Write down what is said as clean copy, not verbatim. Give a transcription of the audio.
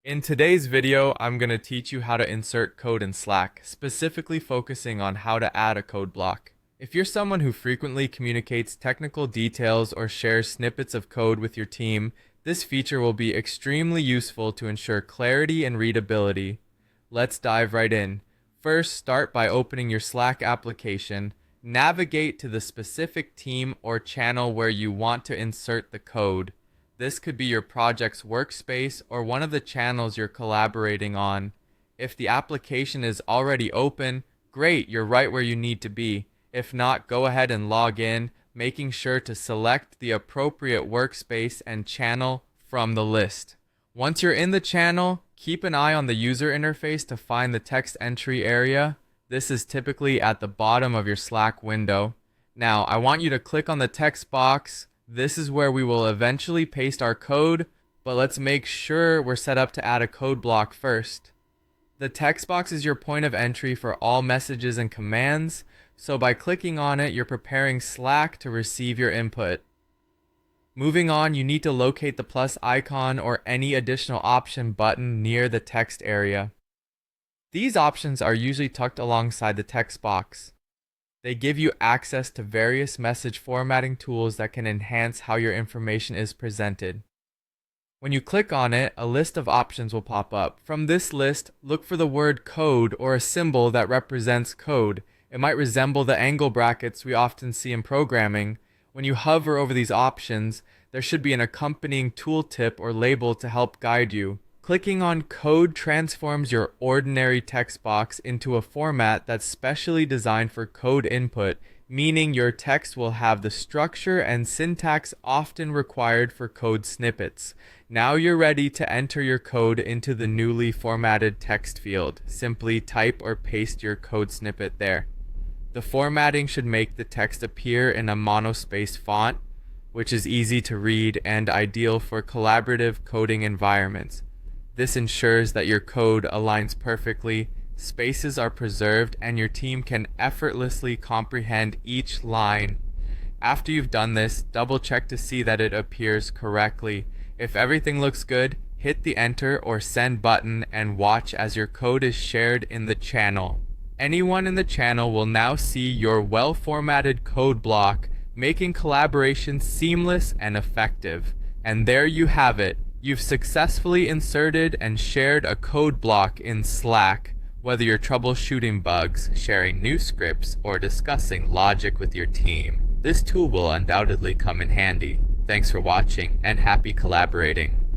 In today's video, I'm going to teach you how to insert code in Slack, specifically focusing on how to add a code block. If you're someone who frequently communicates technical details or shares snippets of code with your team, this feature will be extremely useful to ensure clarity and readability. Let's dive right in. First, start by opening your Slack application. Navigate to the specific team or channel where you want to insert the code. This could be your project's workspace or one of the channels you're collaborating on. If the application is already open, great, you're right where you need to be. If not, go ahead and log in, making sure to select the appropriate workspace and channel from the list. Once you're in the channel, keep an eye on the user interface to find the text entry area. This is typically at the bottom of your Slack window. Now, I want you to click on the text box. This is where we will eventually paste our code, but let's make sure we're set up to add a code block first. The text box is your point of entry for all messages and commands, so by clicking on it, you're preparing Slack to receive your input. Moving on, you need to locate the plus icon or any additional option button near the text area. These options are usually tucked alongside the text box. They give you access to various message formatting tools that can enhance how your information is presented. When you click on it, a list of options will pop up. From this list, look for the word code or a symbol that represents code. It might resemble the angle brackets we often see in programming. When you hover over these options, there should be an accompanying tooltip or label to help guide you. Clicking on code transforms your ordinary text box into a format that's specially designed for code input, meaning your text will have the structure and syntax often required for code snippets. Now you're ready to enter your code into the newly formatted text field. Simply type or paste your code snippet there. The formatting should make the text appear in a monospace font, which is easy to read and ideal for collaborative coding environments. This ensures that your code aligns perfectly, spaces are preserved, and your team can effortlessly comprehend each line. After you've done this, double check to see that it appears correctly. If everything looks good, hit the enter or send button and watch as your code is shared in the channel. Anyone in the channel will now see your well-formatted code block, making collaboration seamless and effective. And there you have it. You've successfully inserted and shared a code block in Slack. Whether you're troubleshooting bugs, sharing new scripts, or discussing logic with your team, this tool will undoubtedly come in handy. Thanks for watching and happy collaborating.